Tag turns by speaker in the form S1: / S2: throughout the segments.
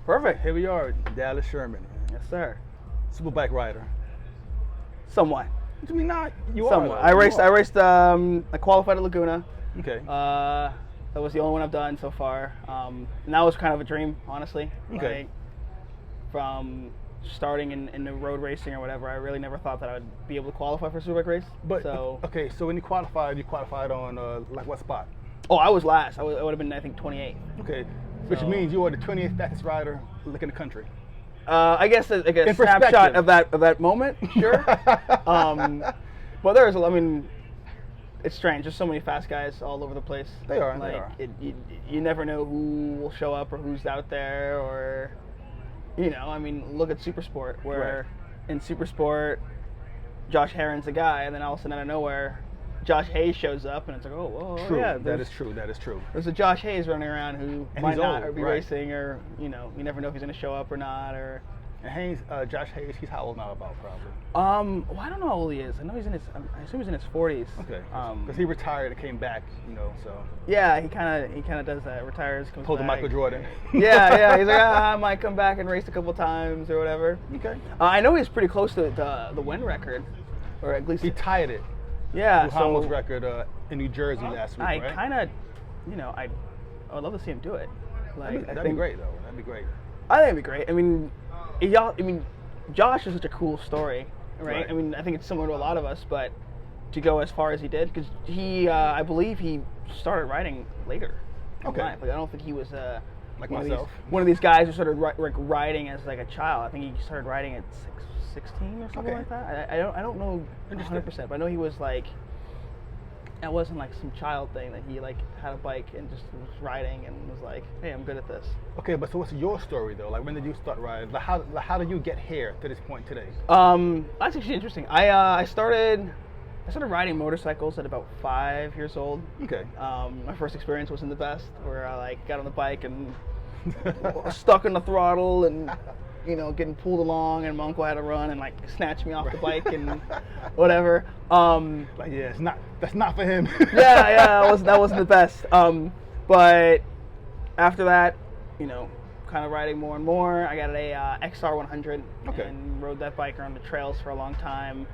S1: Perfect.
S2: Here we are, Dallas Sherman,
S1: Yes, sir.
S2: Superbike rider.
S1: Somewhat.
S2: What do you mean not? You
S1: Somewhat.
S2: are.
S1: I raced. I qualified at Laguna.
S2: Okay.
S1: That was the only one I've done so far. And that was kind of a dream, honestly.
S2: Okay.
S1: Like, from starting in the road racing or whatever, I really never thought that I would be able to qualify for a Superbike race.
S2: But
S1: so,
S2: okay, so when you qualified on like what spot?
S1: oh, I was last. I would have been, I think, 28th.
S2: Okay, which
S1: So-
S2: means you are the 20th fastest rider like in the country.
S1: I guess like a
S2: In
S1: snapshot
S2: perspective.
S1: of that moment, sure. But there's, I mean, it's strange. There's so many fast guys all over the place.
S2: They are.
S1: Like,
S2: they are.
S1: you never know who will show up or who's out there, or, you know, I mean, look at Supersport, where in Supersport, Josh Herron's a guy, and then all of a sudden out of nowhere, Josh Hayes shows up, and it's like, oh, whoa,
S2: True.
S1: yeah,
S2: That is true. That is true.
S1: there's a Josh Hayes running around who
S2: And
S1: might
S2: he's
S1: not
S2: old,
S1: be
S2: right.
S1: racing, or, you know, you never know if he's going to show up or not, or.
S2: And Josh Hayes, he's how old now? About probably.
S1: Well, I don't know how old he is. I know he's in his. I assume he's in his 40s.
S2: Okay. Because he retired and came back, you know. So.
S1: Yeah, he kind of does that. Retires, comes
S2: Pulled the
S1: back.
S2: Michael Jordan.
S1: Yeah. He's like, I might come back and race a couple times or whatever.
S2: Okay.
S1: I know he's pretty close to the win record, or at least
S2: He tied it.
S1: yeah.
S2: Muhammad's
S1: So
S2: record in New Jersey last week,
S1: I
S2: right?
S1: kind of, you know, I would love to see him do it. Like,
S2: That'd be great, though. That'd be great.
S1: I think it'd be great. I mean, Josh is such a cool story, right?
S2: Right.
S1: I mean, I think it's similar to a lot of us, but to go as far as he did, because he, I believe he started riding later in
S2: Okay.
S1: life. Like, I don't think he was
S2: Like
S1: one
S2: myself.
S1: one of these guys who started riding as like a child. I think he started riding at 16 or something
S2: Okay.
S1: like that. I don't know 100%, but I know he was like, it wasn't like some child thing that he like had a bike and just was riding and was like, hey, I'm good at this.
S2: Okay, but so what's your story though? Like, when did you start riding? Like, how did you get here to this point today?
S1: That's actually interesting. I started riding motorcycles at about 5 years old.
S2: Okay.
S1: My first experience wasn't the best, where I like got on the bike and stuck in the throttle and, you know, getting pulled along, and my uncle had to run and like snatch me off the bike and whatever.
S2: Like, yeah, that's not for him.
S1: yeah, that wasn't the best. But after that, you know, kind of riding more and more. I got a XR100
S2: Okay.
S1: and rode that bike around the trails for a long time.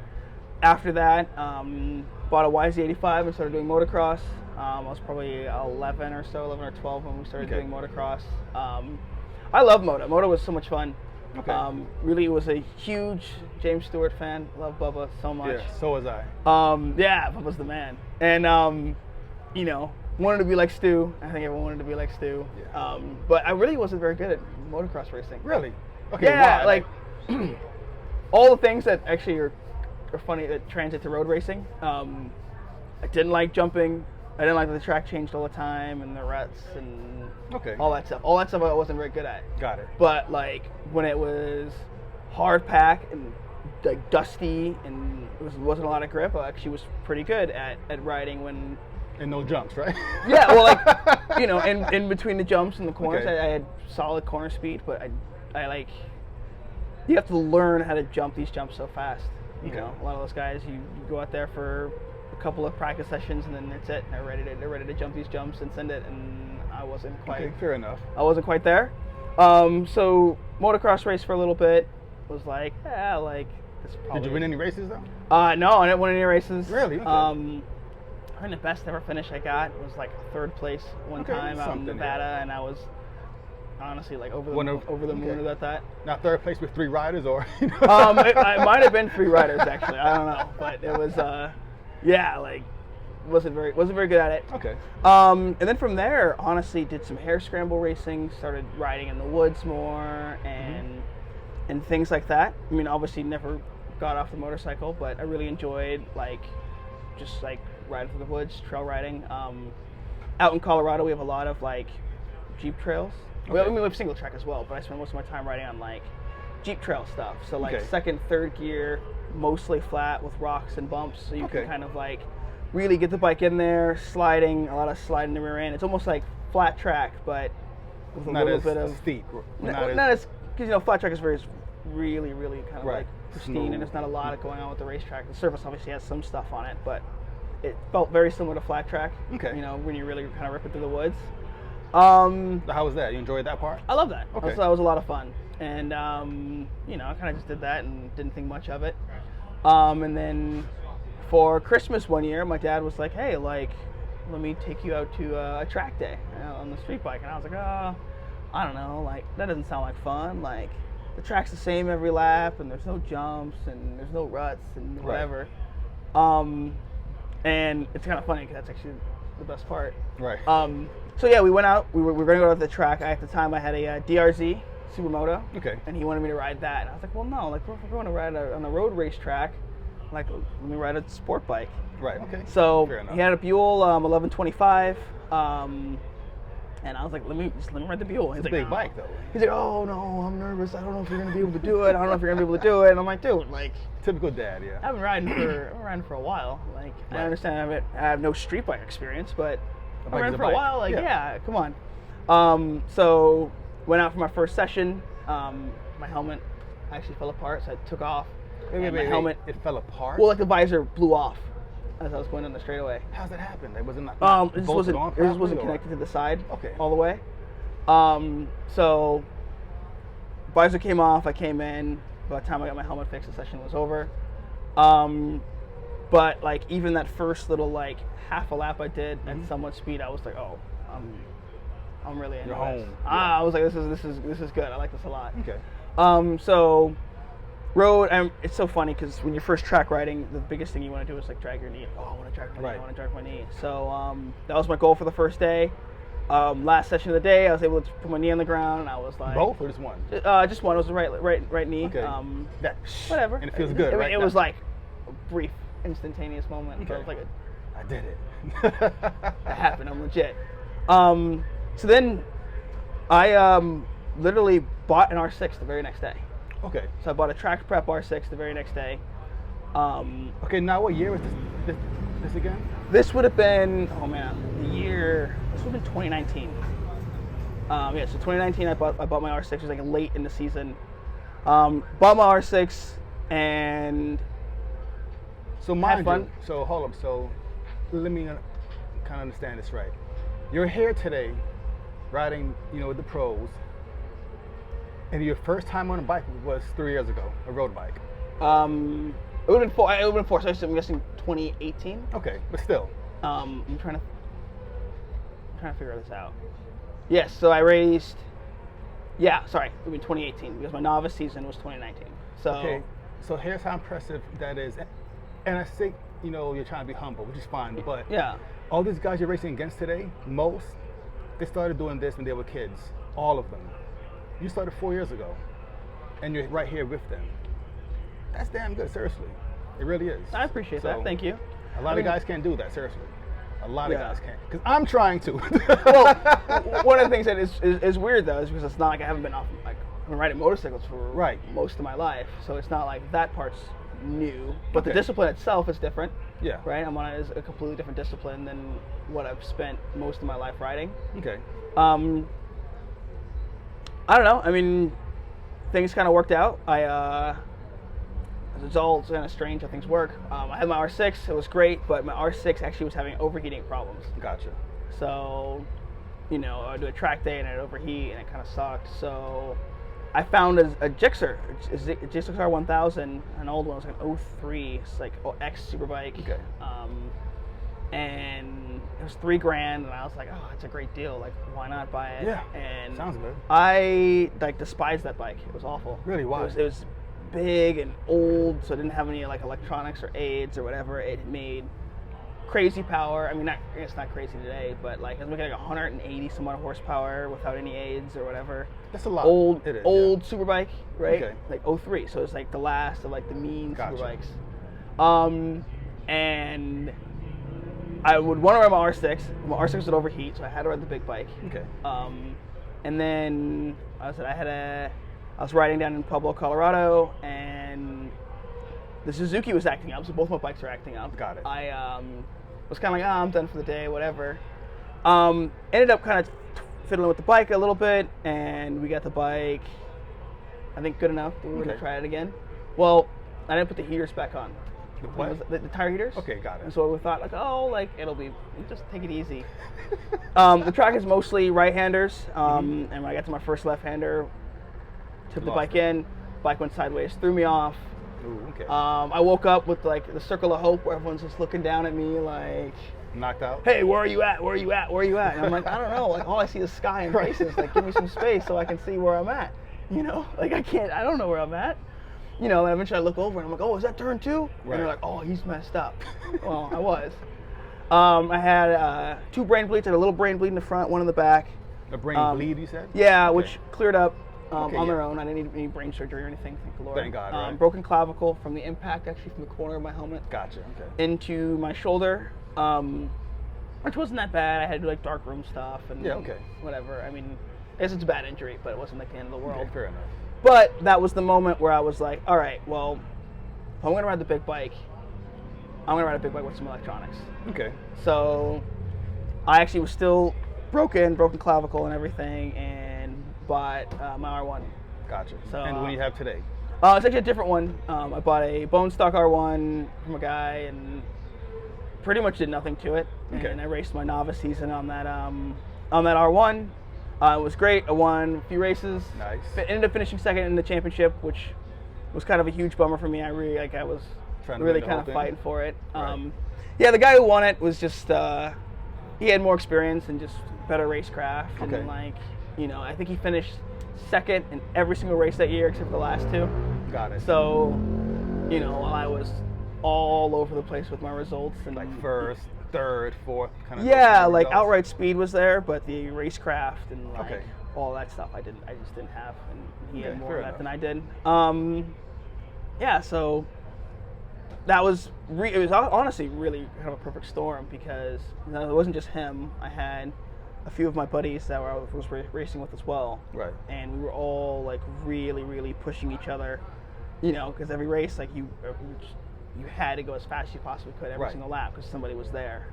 S1: After that, bought a YZ85 and started doing motocross. I was probably 11 or 12 when we started
S2: Okay.
S1: doing motocross. I love Moto. Moto was so much fun.
S2: Okay.
S1: Really was a huge James Stewart fan. Love Bubba so much.
S2: Yeah, so was I.
S1: Yeah, Bubba's the man. And, you know, wanted to be like Stu. I think everyone wanted to be like Stu.
S2: Yeah.
S1: But I really wasn't very good at motocross racing.
S2: Really? Okay.
S1: Yeah,
S2: why?
S1: like all the things that actually are funny that transit to road racing. I didn't like jumping. I didn't like that the track changed all the time and the ruts and
S2: Okay.
S1: all that stuff. All that stuff I wasn't very good at.
S2: Got it.
S1: But like when it was hard pack and like dusty and wasn't a lot of grip, I actually was pretty good at riding when.
S2: And no jumps, right?
S1: Yeah, well, like, you know, in between the jumps and the corners,
S2: Okay.
S1: I had solid corner speed, but I like, you have to learn how to jump these jumps so fast. You
S2: Okay.
S1: know, a lot of those guys, you go out there for a couple of practice sessions and then that's it. They're ready to jump these jumps and send it, and I wasn't quite.
S2: Okay, fair enough.
S1: I wasn't quite there. So motocross race for a little bit. Was like, yeah, like this is probably.
S2: Did you win any races though?
S1: No, I didn't win any races.
S2: Really? Okay.
S1: I think the best ever finish I got was like third place one
S2: Okay,
S1: time out in
S2: something,
S1: Nevada, and I was honestly like over the
S2: One
S1: moon
S2: okay.
S1: about that.
S2: Now third place with 3 riders, or? You know?
S1: It might have been 3 riders actually. I don't know, but it was yeah, like wasn't very good at it.
S2: Okay.
S1: And then from there, honestly, did some hair scramble racing, started riding in the woods more, and things like that. I mean, obviously never got off the motorcycle, but I really enjoyed like just like riding through the woods, trail riding. Out in Colorado, we have a lot of like Jeep trails. Well, I mean, we have single track as well, but I spend most of my time riding on like Jeep trail stuff. So like
S2: Okay.
S1: second, third gear, mostly flat with rocks and bumps, so you
S2: Okay.
S1: can kind of like really get the bike in there, sliding, a lot of sliding the rear end. It's almost like flat track, but with a
S2: Not
S1: little
S2: as
S1: bit of
S2: steep.
S1: not as, because you know, flat track is really kind of
S2: Right.
S1: like pristine,
S2: Smooth.
S1: and there's not a lot going on with the racetrack. The surface obviously has some stuff on it, but it felt very similar to flat track.
S2: Okay.
S1: You know, when you really kind of rip it through the woods.
S2: How was that? You enjoyed that part?
S1: I love that.
S2: Okay.
S1: That was a lot of fun. And, you know, I kind of just did that and didn't think much of it. And then for Christmas one year, my dad was like, hey, like, let me take you out to a track day on the street bike. And I was like, oh, I don't know. Like, that doesn't sound like fun. Like, the track's the same every lap, and there's no jumps, and there's no ruts, and whatever. Right. And it's kind of funny because that's actually the best part.
S2: Right.
S1: So yeah, we went out. We were going to go to the track. At the time, I had a DRZ Supermoto.
S2: Okay.
S1: And he wanted me to ride that, and I was like, well, no. Like, if we're going to ride on a road race track, like, let me ride a sport bike.
S2: Right. Okay.
S1: So he had a Buell 1125. And I was like, let me ride the Buell.
S2: It's a big bike, though.
S1: He's like, oh, no, I'm nervous. I don't know if you're going to be able to do it. I don't know if you're going to be able to do it. And I'm like, dude, like...
S2: Typical dad, yeah.
S1: I've been riding for a while. Like, right. I understand I have no street bike experience, but I've been riding for a while. Like, yeah, come on. So, went out for my first session. My helmet actually fell apart, so I took off.
S2: Wait, helmet... It fell apart?
S1: Well, like, the visor blew off as I was going down the straightaway.
S2: How's that happen? It wasn't
S1: it just wasn't connected to the side all the way. So visor came off, I came in. By the time I got my helmet fixed, the session was over. But like even that first little like half a lap I did at somewhat speed, I was like, oh, I'm really into this. I was like, this is good. I like this a lot.
S2: Okay.
S1: So road, it's so funny because when you're first track riding, the biggest thing you want to do is like drag your knee. Oh, I want to drag my knee. I want to drag my knee. So that was my goal for the first day. Last session of the day, I was able to put my knee on the ground, and I was like,
S2: both or just one?
S1: Just one. It was the right knee.
S2: Okay.
S1: Whatever.
S2: And it feels good, right?
S1: It was like a brief, instantaneous moment.
S2: Okay.
S1: I was like,
S2: I did it.
S1: That happened. I'm legit. So then, I literally bought an R6 the very next day.
S2: Okay.
S1: So I bought a track prep R6 the very next day.
S2: Okay, now what year was this again?
S1: This would have been, this would have been 2019. So 2019 I bought my R6. It was like late in the season. Bought my R6 and
S2: so
S1: had fun.
S2: So hold up. So let me kind of understand this right. You're here today, riding, with the pros. And your first time on a bike was 3 years ago, a road bike.
S1: It would have been four. So I'm guessing 2018.
S2: Okay, but still.
S1: I'm trying to figure this out. Yes, so I raced. Yeah, sorry, it would be 2018 because my novice season was 2019. So
S2: okay, so here's how impressive that is, and I think you're trying to be humble, which is fine. But
S1: yeah,
S2: all these guys you're racing against today, they started doing this when they were kids. All of them. You started 4 years ago, and you're right here with them. That's damn good, seriously. It really is.
S1: I appreciate that. Thank you.
S2: A lot of guys can't do that, seriously. A lot of guys can't. Because I'm trying to.
S1: Well, one of the things that is weird, though, is because it's not like I haven't been I've been riding motorcycles for most of my life. So it's not like that part's new. But the discipline itself is different.
S2: Yeah.
S1: Right? I'm on a completely different discipline than what I've spent most of my life riding.
S2: Okay.
S1: I don't know. I mean, things kind of worked out. It's all kind of strange how things work. I had my R6. It was great, but my R6 actually was having overheating problems.
S2: Gotcha.
S1: So, I'd do a track day and I'd overheat and it kind of sucked. So I found a Gixxer, a Gixxer 1000, an old one. It was like an 03. It's like X Superbike.
S2: Okay.
S1: And it was $3,000, and I was like, oh, it's a great deal. Like, why not buy it?
S2: Yeah.
S1: And
S2: sounds good.
S1: I despised that bike. It was awful.
S2: Really? Why?
S1: It was big and old, so it didn't have any like electronics or aids or whatever. It made crazy power. I mean, it's not crazy today, but like it was making like 180 some odd horsepower without any aids or whatever.
S2: That's a lot.
S1: Old Superbike, right?
S2: Okay.
S1: Like 03, so it's like the last of like the mean Superbikes. And I would want to ride my R6. My R6 would overheat, so I had to ride the big bike.
S2: Okay.
S1: And then I was riding down in Pueblo, Colorado, and the Suzuki was acting up, so both my bikes were acting up.
S2: Got it.
S1: I was kind of like, I'm done for the day, whatever. Ended up kind of fiddling with the bike a little bit, and we got the bike, I think, good enough. We were going to try it again. Well, I didn't put the heaters back on.
S2: What?
S1: The tire heaters.
S2: Okay, got it.
S1: And so we thought, like, oh, like, it'll be, just take it easy. The track is mostly right-handers, and when I got to my first left-hander, tipped the bike in, bike went sideways, threw me off.
S2: Ooh, okay.
S1: I woke up with, like, the circle of hope where everyone's just looking down at me, like,
S2: knocked out?
S1: hey, where are you at? Where are you at? Where are you at? And I'm like, I don't know. Like, all I see is sky and faces. Like, give me some space so I can see where I'm at. You know, like, I don't know where I'm at. You know, and eventually I look over and I'm like, oh, is that turn 2?
S2: Right.
S1: And they're like, oh, he's messed up. Well, I was. I had 2 brain bleeds. I had a little brain bleed in the front, one in the back.
S2: A brain bleed, you said?
S1: Yeah,
S2: Okay.
S1: which cleared up
S2: Okay,
S1: on their
S2: yeah.
S1: own. I didn't need any brain surgery or anything, thank the Lord.
S2: Thank God, right.
S1: Broken clavicle from the impact, actually, from the corner of my helmet.
S2: Gotcha, okay.
S1: Into my shoulder, which wasn't that bad. I had to do, like, dark room stuff and
S2: Yeah, okay.
S1: whatever. I mean, I guess it's a bad injury, but it wasn't like the end of the world.
S2: Okay, fair enough.
S1: But that was the moment where I was like, all right, well, if I'm going to ride the big bike, I'm going to ride a big bike with some electronics.
S2: Okay.
S1: So I actually was still broken clavicle and everything, and bought my R1.
S2: Gotcha.
S1: So,
S2: and what do you have today?
S1: It's actually a different one. I bought a bone stock R1 from a guy and pretty much did nothing to it.
S2: Okay.
S1: And I raced my novice season on that R1. It was great. I won a few races.
S2: Nice.
S1: Ended up finishing second in the championship, which was kind of a huge bummer for me. I was
S2: Trying to
S1: really
S2: win the
S1: kind
S2: whole
S1: of
S2: thing?
S1: fighting for it.
S2: Right.
S1: Yeah, the guy who won it was just he had more experience and just better racecraft.
S2: Okay.
S1: And like, you know, I think he finished second in every single race that year except for the last 2.
S2: Got it.
S1: So, you know, I was all over the place with my results and
S2: Like first, third, fourth, kind of.
S1: yeah, like outright speed was there, but the racecraft and like
S2: Okay.
S1: all that stuff I just didn't have, and he
S2: Okay,
S1: had more
S2: fair
S1: of that
S2: enough.
S1: than I did. Yeah, so that was it was honestly really kind of a perfect storm because it wasn't just him. I had a few of my buddies that I was racing with as well,
S2: Right.
S1: and we were all like really pushing each other, you know, because every race like you had to go as fast as you possibly could every
S2: Right.
S1: single lap because somebody was there.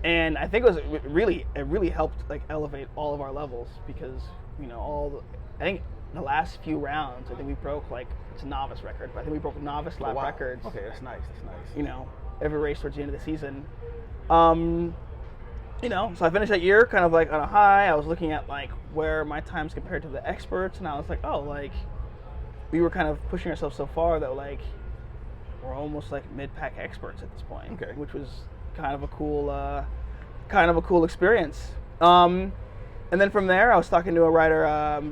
S1: And I think it really helped like elevate all of our levels because, you know, I think the last few rounds, I think we broke like, it's a novice record, but I think we broke novice lap
S2: Wow.
S1: records.
S2: Okay, that's nice. That's nice.
S1: You know, every race towards the end of the season. You know, so I finished that year kind of like on a high. I was looking at like where my times compared to the experts, and I was like, oh, like we were kind of pushing ourselves so far that like we're almost like mid-pack experts at this point,
S2: Okay.
S1: which was kind of a cool experience. And then from there, I was talking to a rider,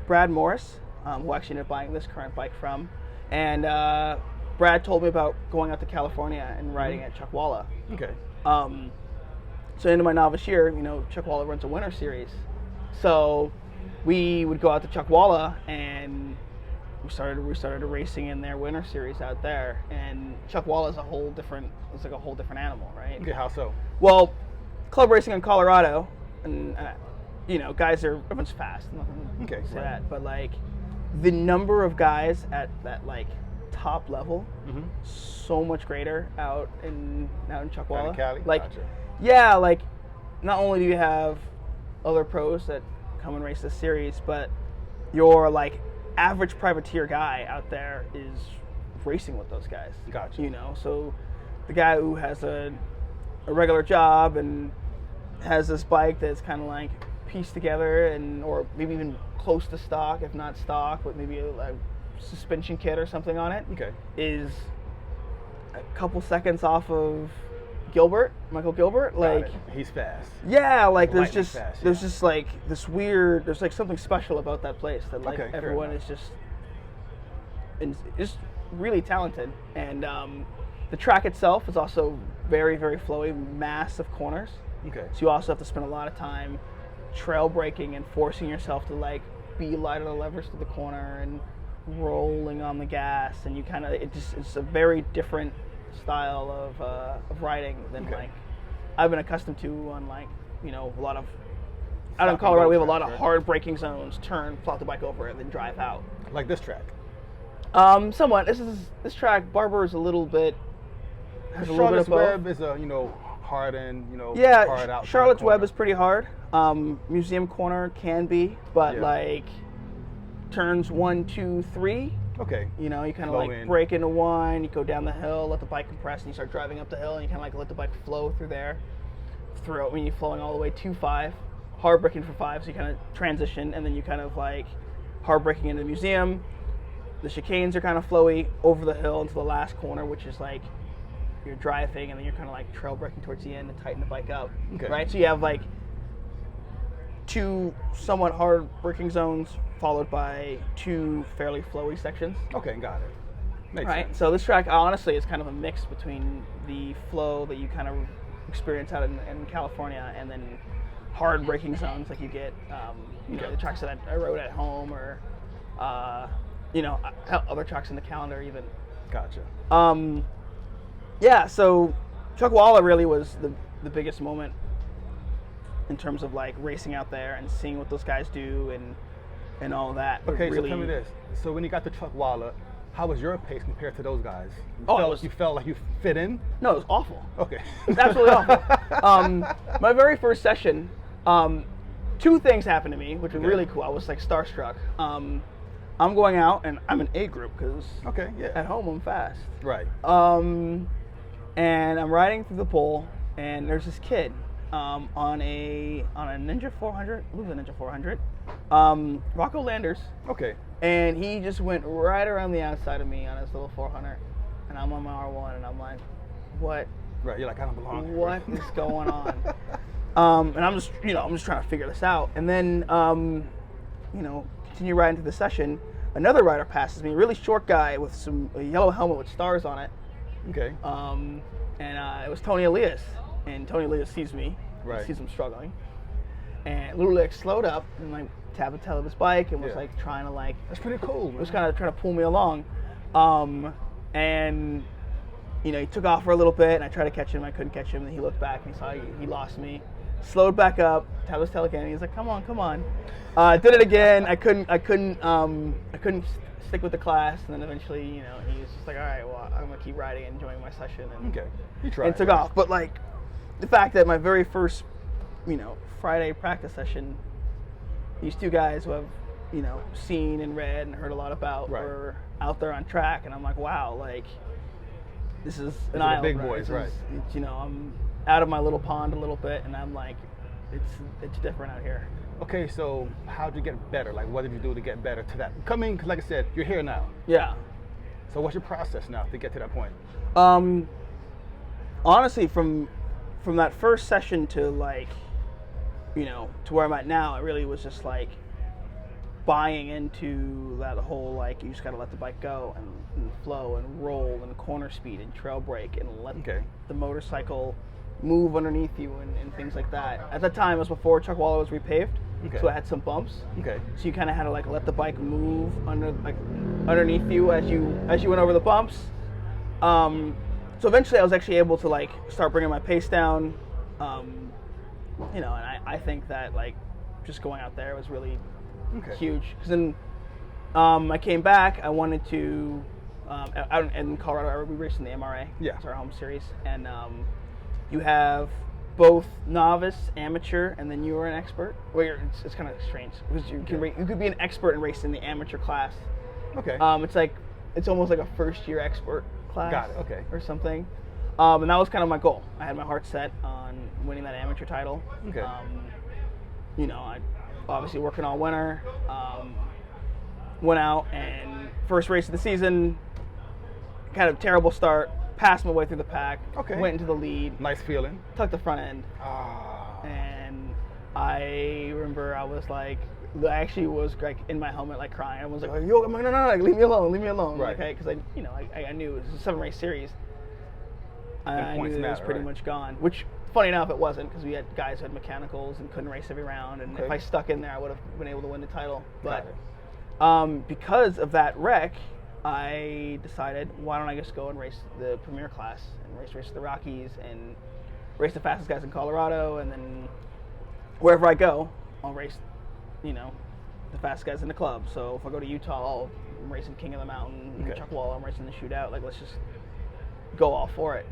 S1: Brad Morris, who actually ended up buying this current bike from, and Brad told me about going out to California and riding at Chuckwalla.
S2: Okay.
S1: So into my novice year, you know, Chuckwalla runs a winter series, so we would go out to Chuckwalla and we started racing in their winter series out there. And Chuckwalla is it's like a whole different animal, right?
S2: Okay, how so?
S1: Well, club racing in Colorado, and you know, everyone's fast. I'm not gonna
S2: Okay,
S1: say
S2: right.
S1: that, but like the number of guys at that like top level, so much greater out in Chuckwalla.
S2: Out in Cali?
S1: Like,
S2: Gotcha.
S1: yeah, like not only do you have other pros that come and race this series, but your like average privateer guy out there is racing with those guys.
S2: Gotcha.
S1: You know, so the guy who has a regular job and has this bike that's kind of like pieced together and or maybe even close to stock, if not stock, with maybe a suspension kit or something on it,
S2: Okay.
S1: is a couple seconds off of Michael Gilbert.
S2: Got
S1: Like,
S2: it. He's fast.
S1: yeah, like there's
S2: Lightning
S1: just
S2: fast,
S1: there's
S2: yeah.
S1: just like this weird, there's like something special about that place that like
S2: Okay, fair
S1: everyone
S2: enough.
S1: is just really talented. And the track itself is also very flowy, massive corners.
S2: Okay.
S1: So you also have to spend a lot of time trail braking and forcing yourself to like be light on the levers to the corner and rolling on the gas, and you kind of it's a very different style of riding than
S2: Okay.
S1: like I've been accustomed to on like, you know, a lot of out
S2: Stop
S1: in
S2: and
S1: Colorado
S2: go
S1: we have a
S2: track,
S1: lot of
S2: right?
S1: hard braking zones, turn, flop the bike over, and then drive out.
S2: Like this track.
S1: Somewhat. This track, Barber is a little bit has a little bit
S2: Charlotte's
S1: of both.
S2: Web is a, hard in,
S1: Yeah,
S2: hard out.
S1: Charlotte's Web is pretty hard. Museum Corner can be, but
S2: Yeah.
S1: like turns 1, 2, 3
S2: Okay.
S1: You know, you kind of
S2: Flow
S1: like
S2: in.
S1: break into one, you go down the hill, let the bike compress, and you start driving up the hill, and you kind of like let the bike flow through there. Throughout when you're flowing all the way to 5, hard braking for 5, so you kind of transition, and then you kind of like hard braking into the museum. The chicanes are kind of flowy over the hill into the last corner, which is like you're driving, and then you're kind of like trail braking towards the end to tighten the bike up.
S2: Okay.
S1: Right, so you have like 2 somewhat hard braking zones, followed by 2 fairly flowy sections.
S2: Okay, got it. Makes
S1: Right,
S2: sense.
S1: so this track honestly is kind of a mix between the flow that you kind of experience out in California and then hard braking zones like you get, you know, the tracks that I rode at home or, you know, other tracks in the calendar even.
S2: Gotcha.
S1: Yeah, so Chuckwalla really was the biggest moment in terms of like racing out there and seeing what those guys do and all that.
S2: Okay,
S1: really,
S2: so tell me this. So when you got to Chuckwalla, how was your pace compared to those guys? You felt like you fit in?
S1: No, it was awful.
S2: Okay.
S1: It was absolutely awful. My very first session, 2 things happened to me, which were really cool. I was like starstruck. I'm going out, and I'm an A group because at home I'm fast.
S2: Right.
S1: And I'm riding through the pole, and there's this kid on a Ninja 400. I believe it was a Ninja 400. Rocco Landers.
S2: Okay.
S1: And he just went right around the outside of me on his little 400, and I'm on my R1, and I'm like, what?
S2: Right, you're like, I don't belong here.
S1: What is going on? And I'm just trying to figure this out. And then, you know, continue riding through the session. Another rider passes me, a really short guy with a yellow helmet with stars on it.
S2: Okay.
S1: And it was Tony Elias. And Tony Elias sees me,
S2: Right.
S1: sees him struggling, and literally like slowed up and like tapped the tail of his bike and was like trying to like.
S2: That's pretty cool, man.
S1: Was kind of trying to pull me along, and you know he took off for a little bit, and I tried to catch him, I couldn't catch him, and he looked back and he saw he lost me, slowed back up, tapped his tail again, and he's like, come on. Did it again. I couldn't stick with the class, and then eventually, you know, he was just like, all right, well, I'm gonna keep riding and enjoying my session, and
S2: You tried.
S1: and took off. But like the fact that my very first, you know, Friday practice session, these 2 guys who have, you know, seen and read and heard a lot about were out there on track, and I'm like, wow, like this is an eye opener.
S2: Big boys, right?
S1: You know, I'm out of my little pond a little bit, and I'm like, it's different out here.
S2: Okay, so how'd you get better? Like, what did you do to get better to that? Coming, because like I said, you're here now.
S1: Yeah.
S2: So what's your process now to get to that point?
S1: Honestly, from that first session to like, you know, to where I'm at now, it really was just like buying into that whole like you just gotta let the bike go and flow and roll and corner speed and trail brake and let the motorcycle move underneath you and things like that. At that time, it was before Chuckwalla was repaved, so it had some bumps.
S2: Okay.
S1: So you kind of had to like let the bike move underneath you as you went over the bumps. So eventually, I was actually able to like start bringing my pace down. You know, and I think that like just going out there was really huge. Because then I came back. I wanted to out in Colorado. We raced in the MRA.
S2: Yeah.
S1: It's our home series, and you have both novice, amateur, and then you are an expert. Well, it's kind of strange because you could be an expert and race in the amateur class.
S2: Okay.
S1: It's almost like a first year expert class.
S2: Got it. Okay.
S1: Or something. And that was kind of my goal. I had my heart set on winning that amateur title.
S2: Okay.
S1: You know, I obviously working all winter. Went out and first race of the season, kind of terrible start. Passed my way through the pack.
S2: Okay.
S1: Went into the lead.
S2: Nice feeling.
S1: Tucked the front end.
S2: Ah.
S1: And I remember I was like, I actually was like in my helmet like crying. I was like, yo, no, like, leave me alone.
S2: Right.
S1: Okay, because I knew it was a 7-race series. I knew it was pretty much gone. Which, funny enough, it wasn't because we had guys who had mechanicals and couldn't race every round. And if I stuck in there, I would have been able to win the title. But because of that wreck, I decided, why don't I just go and race the premier class and race the Rockies and race the fastest guys in Colorado, and then wherever I go, I'll race, you know, the fastest guys in the club. So if I go to Utah, I'm racing King of the Mountain. In Chuckwalla, I'm racing the shootout. Like, let's just go all for it.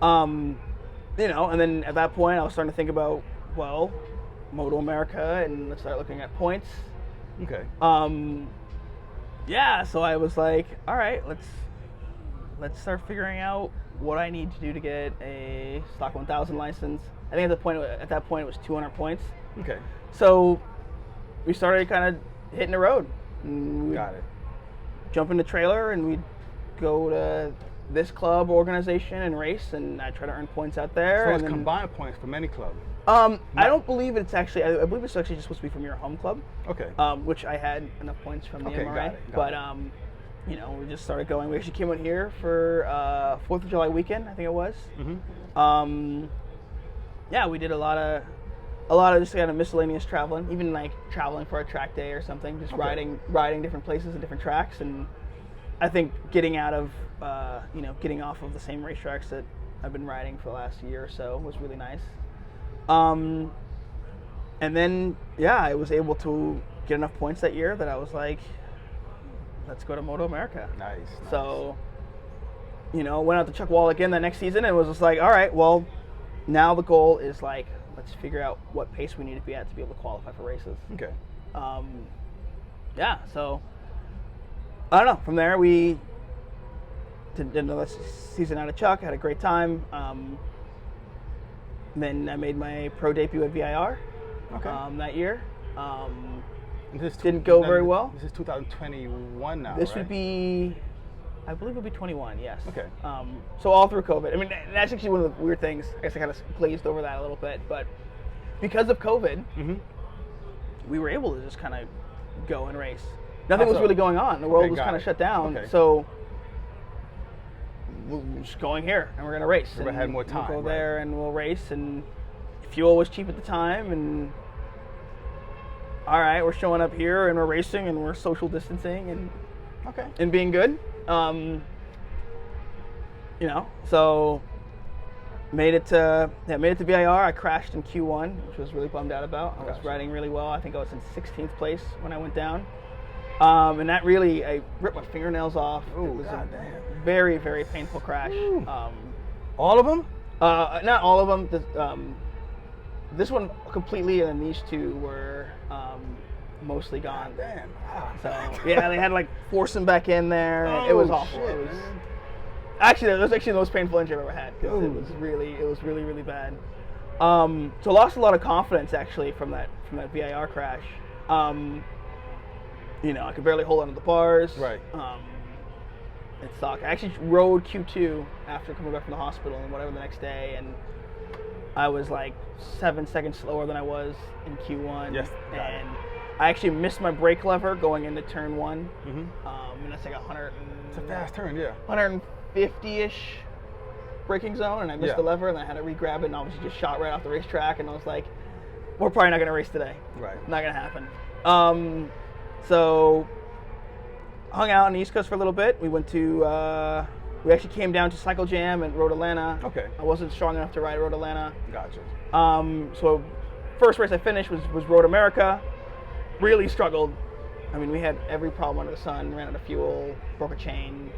S1: You know, and then at that point, I was starting to think about, well, Moto America, and let's start looking at points.
S2: Okay.
S1: yeah, so I was like, all right, let's start figuring out what I need to do to get a stock 1000 license. I think at that point it was 200 points.
S2: Okay.
S1: So we started kind of hitting the road.
S2: Got it.
S1: Jump in the trailer and we'd go to this club organization and race, and I try to earn points out there.
S2: So
S1: and
S2: it's combined points from any club.
S1: I don't believe it's actually. I believe it's actually just supposed to be from your home club.
S2: Okay.
S1: Which I had enough points from the
S2: Okay,
S1: MRA.
S2: got it.
S1: But you know, we just started going. We actually came out here for 4th of July weekend, I think it was.
S2: Mm-hmm.
S1: Yeah, we did a lot of just kind of miscellaneous traveling, even like traveling for a track day or something, just riding different places and different tracks. And I think getting out of, getting off of the same racetracks that I've been riding for the last year or so was really nice. And then, yeah, I was able to get enough points that year that I was like, let's go to Moto America.
S2: Nice.
S1: So, went out to Chuckwalla again that next season and was just like, all right, well, now the goal is like, let's figure out what pace we need to be at to be able to qualify for races.
S2: Okay.
S1: Yeah, so I don't know. From there, we did another season out of Chuck, had a great time. Then I made my pro debut at VIR that year. Didn't go very well.
S2: This is 2021 now,
S1: This
S2: right?
S1: would be, I believe it would be 21, yes.
S2: Okay.
S1: So all through COVID. I mean, that's actually one of the weird things. I guess I kind of glazed over that a little bit. But because of COVID, we were able to just kind of go and race. Nothing was really going on. The world was kind of shut down.
S2: Okay.
S1: So we're just going here and we're going to race.
S2: Never had more time.
S1: We'll go there and we'll race. And fuel was cheap at the time. And all right, we're showing up here and we're racing and we're social distancing and being good. So made it to VIR. I crashed in Q1, which I was really bummed out about. I was riding really well. I think I was in 16th place when I went down. And that really, I ripped my fingernails off.
S2: Ooh,
S1: it was
S2: God
S1: a
S2: damn.
S1: very, very painful crash.
S2: All of them?
S1: Not all of them. This one completely, and then these two were mostly gone.
S2: Damn.
S1: So yeah, they had to like force him back in there.
S2: Oh,
S1: it was awful.
S2: shit,
S1: It was
S2: man.
S1: actually the most painful injury I've ever had because it was really really bad. So I lost a lot of confidence actually from that VIR crash. I could barely hold onto the bars.
S2: Right.
S1: It sucked. I actually rode Q2 after coming back from the hospital and whatever the next day, and I was like 7 seconds slower than I was in Q1.
S2: Yes.
S1: And I actually missed my brake lever going into turn 1.
S2: Mm-hmm.
S1: And that's like 100.
S2: It's a fast turn, yeah.
S1: 150-ish braking zone, and I missed the lever, and I had to re-grab it, and obviously just shot right off the racetrack, and I was like, we're probably not going to race today.
S2: Right.
S1: Not going to happen. So hung out on the East Coast for a little bit. We went to, we actually came down to Cycle Jam in Road Atlanta.
S2: Okay.
S1: I wasn't strong enough to ride Road Atlanta.
S2: Gotcha.
S1: So first race I finished was Road America. Really struggled. I mean, we had every problem under the sun. Ran out of fuel, broke a chain,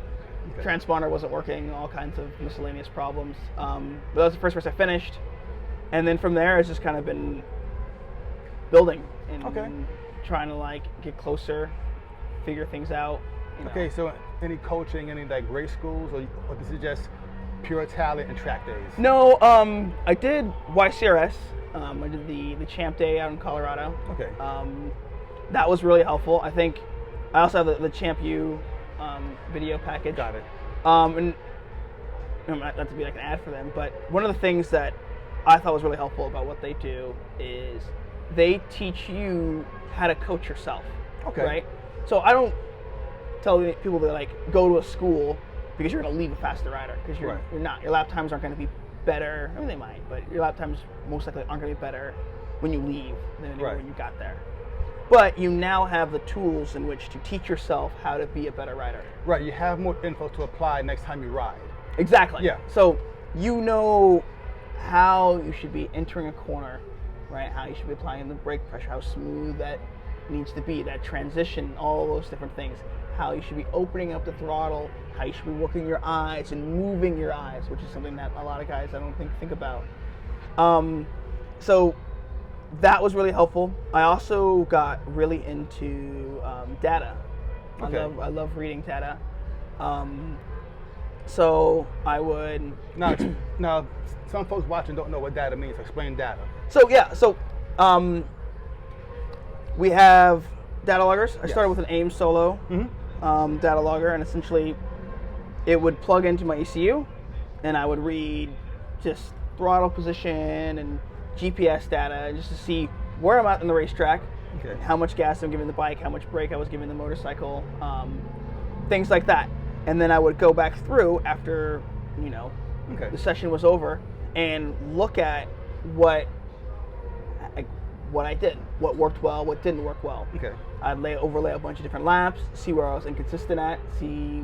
S1: transponder wasn't working, all kinds of miscellaneous problems. But that was the first race I finished. And then from there, it's just kind of been building and trying to like get closer, figure things out.
S2: Okay, so any coaching, any like race schools, or this is just pure talent and track days?
S1: No, I did YCRS. I did the Champ Day out in Colorado.
S2: Okay.
S1: That was really helpful. I think I also have the Champ U video package.
S2: Got it.
S1: And not to be like an ad for them, but one of the things that I thought was really helpful about what they do is they teach you how to coach yourself.
S2: Okay.
S1: Right? So I don't tell people to like go to a school because you're going to leave a faster rider, because you're not. Your lap times aren't going to be better. I mean, they might, but your lap times most likely aren't going to be better when you leave than when you got there. But you now have the tools in which to teach yourself how to be a better rider.
S2: Right, you have more info to apply next time you ride.
S1: Exactly.
S2: Yeah.
S1: So you know how you should be entering a corner, right? How you should be applying the brake pressure, how smooth that needs to be, that transition, all those different things. How you should be opening up the throttle, how you should be working your eyes and moving your eyes, which is something that a lot of guys I don't think about. So that was really helpful. I also got really into data
S2: Okay.
S1: I love reading data. So I would
S2: Now, some folks watching don't know what data means. Explain data.
S1: So yeah, we have data loggers. I started with an AIM Solo data logger, and essentially it would plug into my ECU, and I would read just throttle position and GPS data just to see where I'm at in the racetrack, how much gas I'm giving the bike, how much brake I was giving the motorcycle, things like that. And then I would go back through after, the session was over and look at what I did, what worked well, what didn't work well.
S2: Okay.
S1: I'd overlay a bunch of different laps, see where I was inconsistent at, see,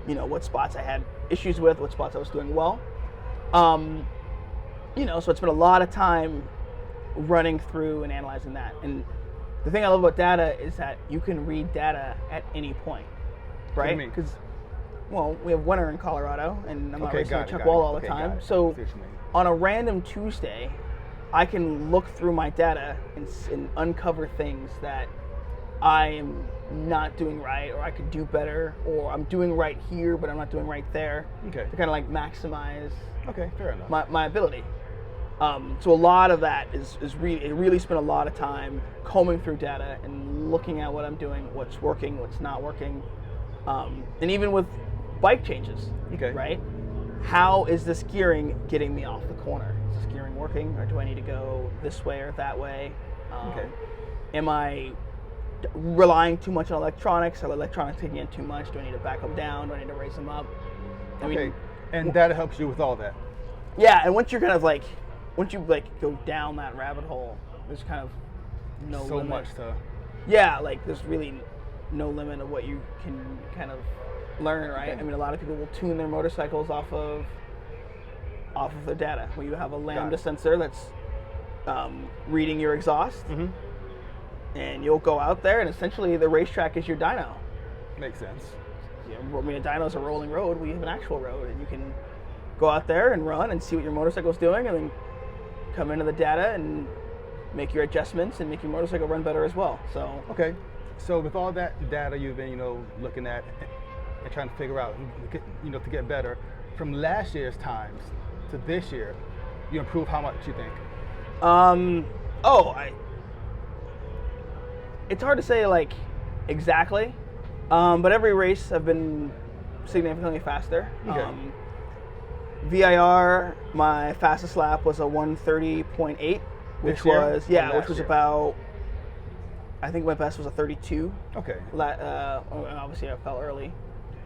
S1: what spots I had issues with, what spots I was doing well. So it's been a lot of time running through and analyzing that. And the thing I love about data is that you can read data at any point, right? Because, we have winter in Colorado, and I'm not racing at Chuckwalla all the time. So on a random Tuesday, I can look through my data and uncover things that I am not doing right, or I could do better, or I'm doing right here, but I'm not doing right there.
S2: Okay.
S1: To kind of maximize
S2: fair enough.
S1: my ability. So a lot of that is really spent a lot of time combing through data and looking at what I'm doing, what's working, what's not working, and even with bike changes. Right? How is this gearing getting me off the corner? Is this gearing working, or do I need to go this way or that way? Am I relying too much on electronics? Are electronics taking in too much? Do I need to back them down? Do I need to raise them up?
S2: And data helps you with all that.
S1: Yeah, and once you go down that rabbit hole, there's kind of no limit.
S2: Much to.
S1: Yeah, there's really no limit of what you can kind of learn, right? A lot of people will tune their motorcycles off of their data. Where you have a lambda sensor that's reading your exhaust, and you'll go out there, and essentially the racetrack is your dyno.
S2: Makes sense.
S1: A dyno is a rolling road. We have an actual road, and you can go out there and run and see what your motorcycle's doing, and then come into the data and make your adjustments and make your motorcycle run better as well. So
S2: So with all that data you've been looking at and trying to figure out to get better, from last year's times to this year, you improve how much you think?
S1: It's hard to say exactly, but every race I've been significantly faster. VIR, my fastest lap was a 1:30.8, which was about, I think my best was a 32. Obviously I fell early.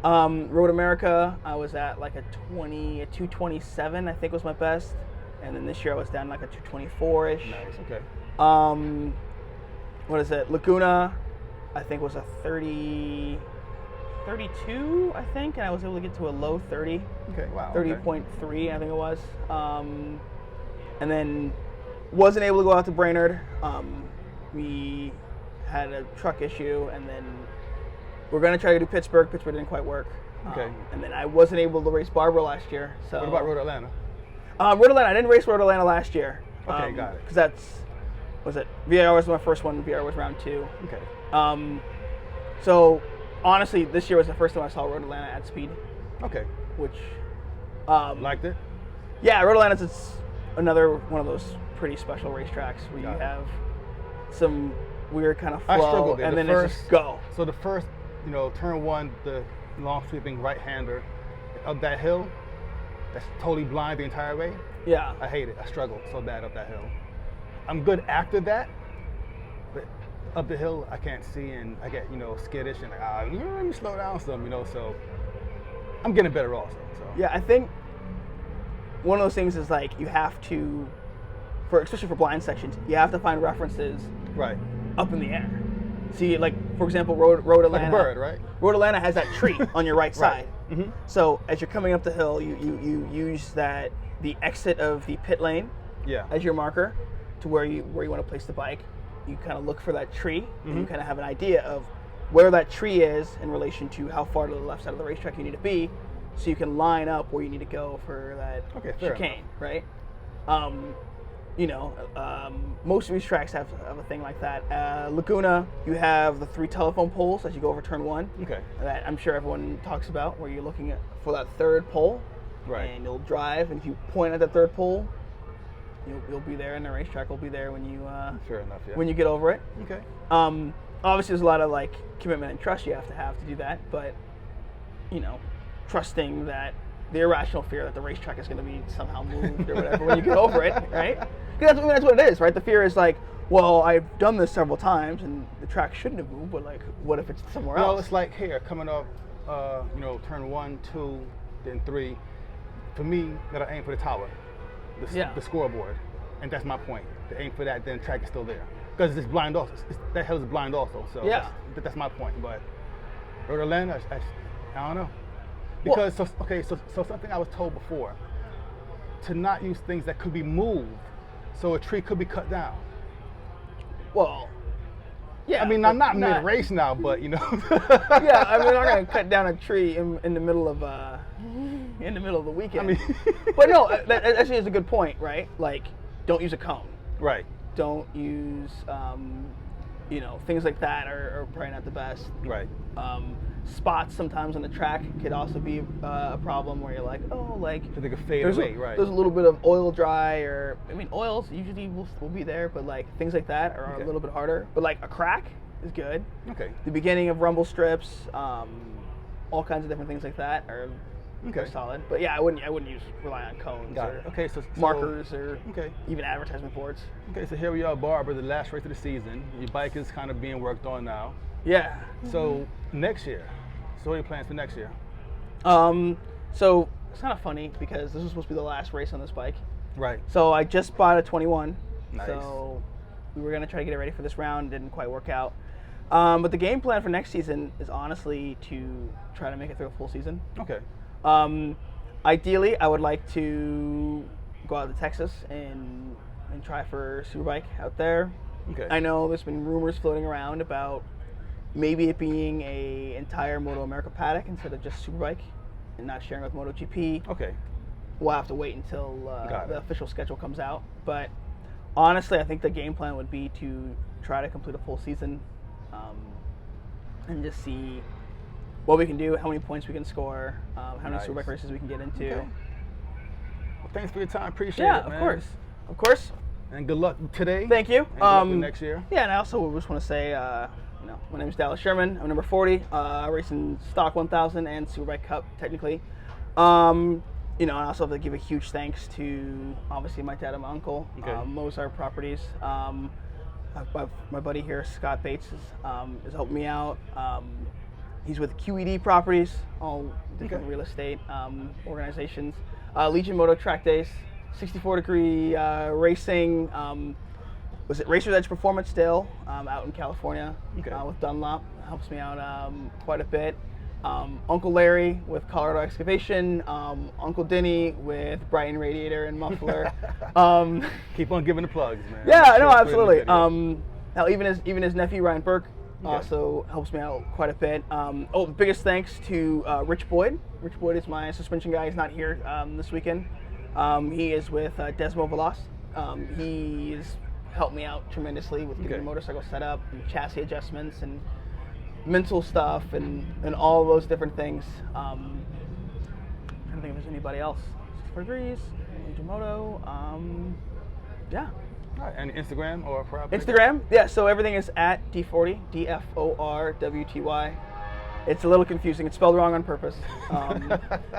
S1: Road America, I was at a 2:27, I think was my best. And then this year I was down a 2:24-ish.
S2: Nice,
S1: What is it? Laguna, I think was a 32, I think, and I was able to get to a low 30. 30.3, I think it was. And then wasn't able to go out to Brainerd. We had a truck issue, and then we're going to try to do Pittsburgh. Pittsburgh didn't quite work. And then I wasn't able to race Barbara last year. So
S2: what about Road Atlanta?
S1: Road Atlanta, I didn't race Road Atlanta last year.
S2: Got it.
S1: Because VIR was my first one, VIR was round 2. So honestly, this year was the first time I saw Road Atlanta at speed. Which
S2: liked it?
S1: Yeah, Road Atlanta's another one of those pretty special racetracks where you have some weird kind of flow,
S2: I struggled there.
S1: And then it's just go.
S2: So the first, turn 1, the long sweeping right-hander up that hill, that's totally blind the entire way.
S1: Yeah.
S2: I hate it. I struggled so bad up that hill. I'm good after that, but up the hill I can't see, and I get skittish and let me slow down some, so I'm getting better also. So
S1: yeah, I think one of those things is you have to, especially for blind sections, you have to find references up in the air. See, for example, Road Atlanta.
S2: Like a bird, right?
S1: Road Atlanta has that tree on your right side. So as you're coming up the hill, you use the exit of the pit lane as your marker to where you want to place the bike. You kind of look for that tree, and you kind of have an idea of where that tree is in relation to how far to the left side of the racetrack you need to be, so you can line up where you need to go for that chicane, right? most of these tracks have a thing like that. Laguna, you have the 3 telephone poles as you go over turn 1.
S2: Okay.
S1: That I'm sure everyone talks about, where you're looking for that 3rd pole.
S2: Right.
S1: And you'll drive, and if you point at the 3rd pole, you'll be there, and the racetrack will be there when you
S2: Fair enough, yeah.
S1: when you get over it.
S2: Okay.
S1: Obviously, there's a lot of commitment and trust you have to do that, but trusting that the irrational fear that the racetrack is going to be somehow moved or whatever when you get over it, right? Because that's what it is, right? The fear is like, well, I've done this several times and the track shouldn't have moved, but what if it's somewhere else?
S2: Well, it's like here, coming up, turn 1, 2, then 3. For me, gotta aim for the tower, the scoreboard, and that's my point. To aim for that, then track is still there. Because it's blind also. That hell is blind also. So
S1: yeah,
S2: that's my point. But Rhode I don't know. Because so something I was told before, to not use things that could be moved, so a tree could be cut down.
S1: Well, yeah.
S2: I mean, I'm not mid-race now, but
S1: yeah, I mean, I'm not gonna cut down a tree in the middle of the weekend. I mean, but no, that actually is a good point, right? Like, don't use a cone.
S2: Right.
S1: Don't use, things like that are probably not the best.
S2: Right.
S1: Spots sometimes on the track could also be a problem where you're like,
S2: so they could fade away, right?
S1: There's a little bit of oil dry, oils usually will be there, but things like that are a little bit harder. But a crack is good.
S2: Okay.
S1: The beginning of rumble strips, all kinds of different things like that are solid. But yeah, I wouldn't rely on cones
S2: so
S1: markers or even advertisement boards.
S2: Okay, so here we are, Barbara, the last race of the season. Your bike is kind of being worked on now.
S1: Yeah.
S2: So next year, so what are your plans for next year?
S1: So it's kind of funny because this was supposed to be the last race on this bike.
S2: Right.
S1: So I just bought a 21.
S2: Nice.
S1: So we were gonna try to get it ready for this round. Didn't quite work out. But the game plan for next season is honestly to try to make it through a full season.
S2: Okay.
S1: Ideally, I would like to go out to Texas and try for Superbike out there.
S2: Okay.
S1: I know there's been rumors floating around about maybe it being a entire Moto America paddock instead of just Superbike and not sharing with MotoGP.
S2: Okay.
S1: We'll have to wait until the official schedule comes out. But honestly, I think the game plan would be to try to complete a full season and just see what we can do, how many points we can score, how many Superbike races we can get into.
S2: Okay. Well, thanks for your time. Appreciate it, man.
S1: Yeah, of course.
S2: And good luck today.
S1: Thank you.
S2: And good luck next year.
S1: Yeah, and I also just want to say, my name is Dallas Sherman. I'm number 40, racing Stock 1000 and Superbike Cup, technically. And I also have to give a huge thanks to, obviously, my dad and my uncle, Mozart Properties. My buddy here, Scott Bates, is helping me out. He's with QED Properties, all different real estate organizations. Legion Moto Track Days, 64-degree racing. Was it Racer's Edge Performance still out in California with Dunlop. Helps me out quite a bit. Uncle Larry with Colorado Excavation. Uncle Denny with Brighton Radiator and Muffler.
S2: Keep on giving the plugs, man.
S1: Yeah, no, absolutely. Now even his nephew Ryan Burke also helps me out quite a bit. The biggest thanks to Rich Boyd. Rich Boyd is my suspension guy. He's not here this weekend. He is with Desmo Veloz. He's helped me out tremendously with getting the motorcycle set up and chassis adjustments and mental stuff and all those different things. I'm trying to think if there's anybody else. 64 Degrees, Legion Moto. Yeah.
S2: All right, and Instagram or probably?
S1: Instagram, yeah, so everything is at D40, DFORWTY. It's a little confusing. It's spelled wrong on purpose.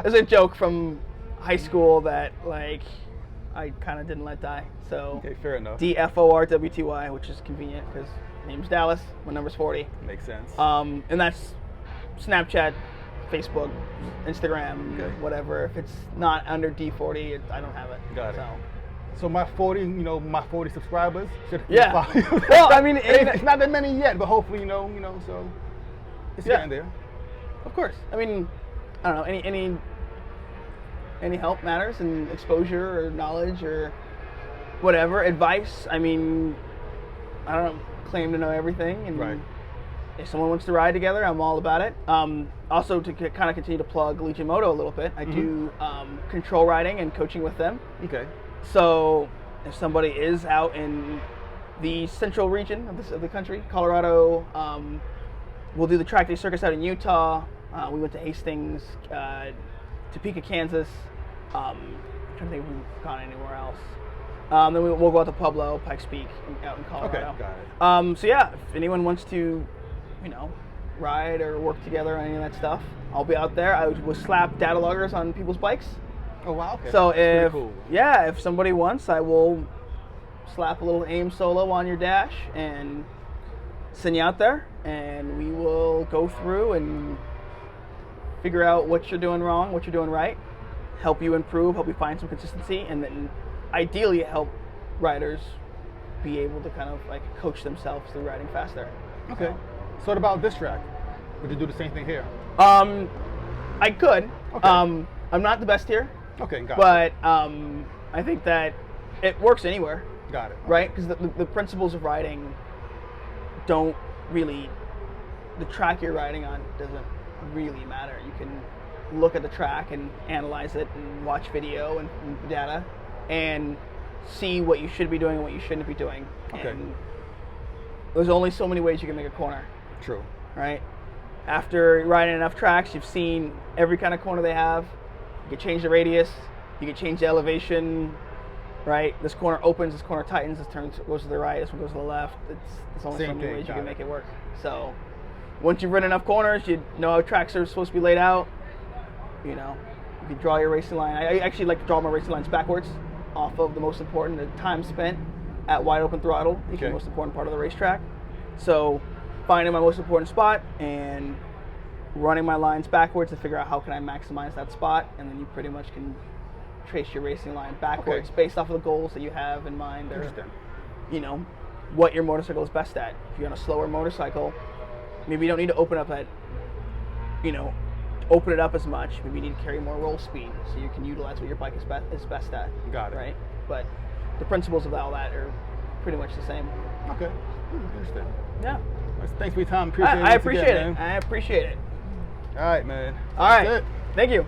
S1: There's a joke from high school that, I kind of didn't let die. So,
S2: okay, fair enough.
S1: DFORWTY, which is convenient because my name's Dallas, my number's 40.
S2: Makes sense.
S1: And that's Snapchat, Facebook, Instagram, whatever. If it's not under D40, I don't have it.
S2: Got it. So my 40 subscribers should
S1: follow you. Well, I mean,
S2: it's not that many yet, but hopefully, so it's getting there.
S1: Of course. I mean, I don't know, any help matters, and exposure or knowledge or whatever, advice. I mean, I don't claim to know everything, and if someone wants to ride together, I'm all about it. Also, to kind of continue to plug Legion Moto a little bit, I do control riding and coaching with them.
S2: Okay.
S1: So if somebody is out in the central region of the country, Colorado, we'll do the track day circus out in Utah. We went to Hastings, Topeka, Kansas. I'm trying to think if we've gone anywhere else. Then we'll go out to Pueblo, Pikes Peak, out in Colorado.
S2: Okay, got it.
S1: So yeah, if anyone wants to, ride or work together on any of that stuff, I'll be out there. I will slap data loggers on people's bikes.
S2: Oh wow, okay.
S1: So
S2: That's pretty cool.
S1: if somebody wants, I will slap a little aim solo on your dash and send you out there, and we will go through and figure out what you're doing wrong, what you're doing right, help you improve, help you find some consistency, and then ideally help riders be able to kind of like coach themselves through riding faster.
S2: Okay. So what about this track? Would you do the same thing here?
S1: I could.
S2: Okay.
S1: I'm not the best here.
S2: Okay, got
S1: But I think that it works anywhere,
S2: it. Got it.
S1: right? Because the principles of riding don't really, the track you're riding on doesn't really matter. You can look at the track and analyze it and watch video and data and see what you should be doing and what you shouldn't be doing.
S2: Okay.
S1: And there's only so many ways you can make a corner,
S2: True.
S1: right? After riding enough tracks, you've seen every kind of corner they have. You can change the radius, you can change the elevation, right? This corner opens, this corner tightens, this turn goes to the right, this one goes to the left. It's only so
S2: Same
S1: many
S2: thing,
S1: ways you
S2: got
S1: can
S2: it.
S1: make it work. So once you've ridden enough corners, you know how tracks are supposed to be laid out. You can draw your racing line. I actually like to draw my racing lines backwards off of the most important, the time spent at wide open throttle is the
S2: Okay.
S1: most important part of the racetrack. So finding my most important spot and running my lines backwards to figure out how can I maximize that spot, and then you pretty much can trace your racing line backwards based off of the goals that you have in mind, or
S2: Interesting.
S1: what your motorcycle is best at. If you're on a slower motorcycle, maybe you don't need to open it up as much. Maybe you need to carry more roll speed so you can utilize what your bike is best at.
S2: Got it.
S1: Right? But the principles of all that are pretty much the same.
S2: Okay. Interesting.
S1: Yeah.
S2: Thanks for your time.
S1: I appreciate
S2: it.
S1: it. I appreciate it.
S2: All right, man.
S1: All right.
S2: That's it.
S1: Thank you.